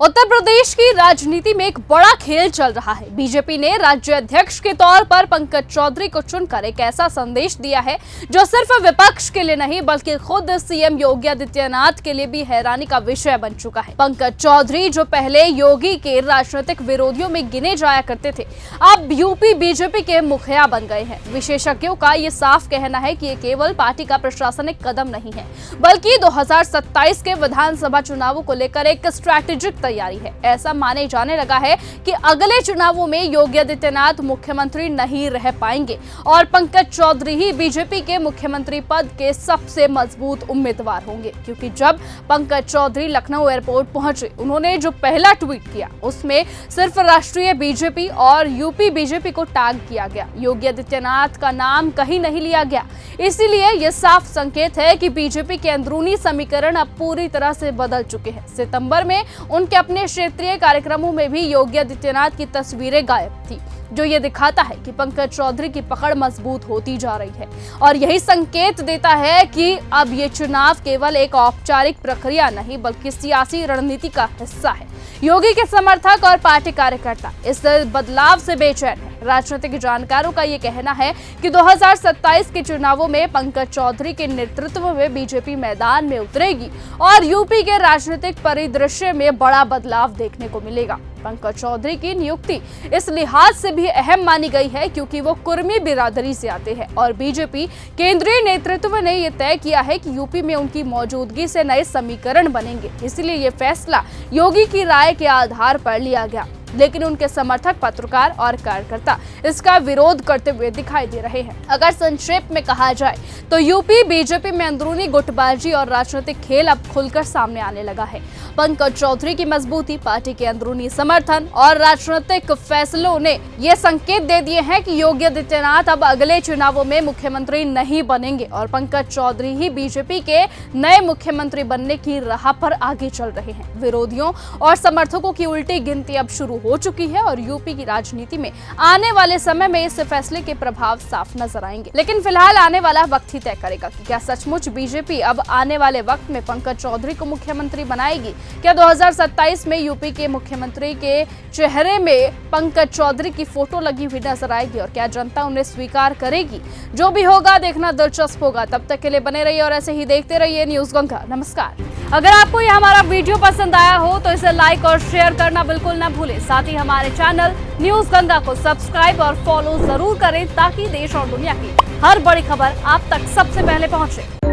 उत्तर प्रदेश की राजनीति में एक बड़ा खेल चल रहा है। बीजेपी ने राज्य अध्यक्ष के तौर पर पंकज चौधरी को चुनकर एक ऐसा संदेश दिया है जो सिर्फ विपक्ष के लिए नहीं बल्कि खुद सीएम योगी आदित्यनाथ के लिए भी हैरानी का विषय बन चुका है। पंकज चौधरी जो पहले योगी के राजनीतिक विरोधियों में गिने जाया करते थे, अब यूपी बीजेपी के मुखिया बन गए हैं। विशेषज्ञों का ये साफ कहना है कि ये केवल पार्टी का प्रशासनिक कदम नहीं है बल्कि 2027 के विधानसभा चुनावों को लेकर एक स्ट्रैटेजिक तैयारी है। ऐसा माने जाने लगा है कि अगले चुनावों में योगी आदित्यनाथ मुख्यमंत्री नहीं रह पाएंगे और पंकज चौधरी ही बीजेपी के मुख्यमंत्री पद के सबसे मजबूत उम्मीदवार होंगे, क्योंकि जब पंकज चौधरी लखनऊ एयरपोर्ट पहुंचे, उन्होंने जो पहला ट्वीट किया उसमें सिर्फ राष्ट्रीय बीजेपी और यूपी बीजेपी को टैग किया गया। योगी आदित्यनाथ का नाम कहीं नहीं लिया गया। इसीलिए यह साफ संकेत है कि बीजेपी के अंदरूनी समीकरण अब पूरी तरह से बदल चुके हैं। सितंबर में उनके अपने क्षेत्रीय कार्यक्रमों में भी योगी आदित्यनाथ की तस्वीरें गायब थी, जो ये दिखाता है कि पंकज चौधरी की पकड़ मजबूत होती जा रही है और यही संकेत देता है कि अब ये चुनाव केवल एक औपचारिक प्रक्रिया नहीं बल्कि सियासी रणनीति का हिस्सा है। योगी के समर्थक और पार्टी कार्यकर्ता इस बदलाव से बेचैन है। राजनीतिक जानकारों का ये कहना है कि 2027 के चुनावों में पंकज चौधरी के नेतृत्व में बीजेपी मैदान में उतरेगी और यूपी के राजनीतिक परिदृश्य में बड़ा बदलाव देखने को मिलेगा। पंकज चौधरी की नियुक्ति इस लिहाज से भी अहम मानी गई है क्योंकि वो कुर्मी बिरादरी से आते हैं और बीजेपी केंद्रीय नेतृत्व ने यह तय किया है कि यूपी में उनकी मौजूदगी से नए समीकरण बनेंगे। इसलिए ये फैसला योगी की राय के आधार पर लिया गया, लेकिन उनके समर्थक, पत्रकार और कार्यकर्ता इसका विरोध करते हुए दिखाई दे रहे हैं। अगर संक्षेप में कहा जाए तो यूपी बीजेपी में अंदरूनी गुटबाजी और राजनीतिक खेल अब खुलकर सामने आने लगा है। पंकज चौधरी की मजबूती, पार्टी के अंदरूनी समर्थन और राजनीतिक फैसलों ने ये संकेत दे दिए हैं कि योगी आदित्यनाथ अब अगले चुनावों में मुख्यमंत्री नहीं बनेंगे और पंकज चौधरी ही बीजेपी के नए मुख्यमंत्री बनने की राह पर आगे चल रहे हैं। विरोधियों और समर्थकों की उल्टी गिनती अब शुरू हो चुकी है और यूपी की राजनीति में आने वाले समय में इस फैसले के प्रभाव साफ नजर आएंगे। लेकिन फिलहाल आने वाला वक्त ही तय करेगा कि क्या सचमुच बीजेपी अब आने वाले वक्त में पंकज चौधरी को मुख्यमंत्री बनाएगी। क्या 2027 में यूपी के मुख्यमंत्री के चेहरे में पंकज चौधरी की फोटो लगी हुई नजर आएगी और क्या जनता उन्हें स्वीकार करेगी। जो भी होगा देखना दिलचस्प होगा। तब तक के लिए बने रहिए और ऐसे ही देखते रहिए न्यूज गंगा। नमस्कार। अगर आपको यह हमारा वीडियो पसंद आया हो तो इसे लाइक और शेयर करना बिल्कुल ना भूलें। साथ ही हमारे चैनल न्यूज गंगा को सब्सक्राइब और फॉलो जरूर करें ताकि देश और दुनिया की हर बड़ी खबर आप तक सबसे पहले पहुंचे।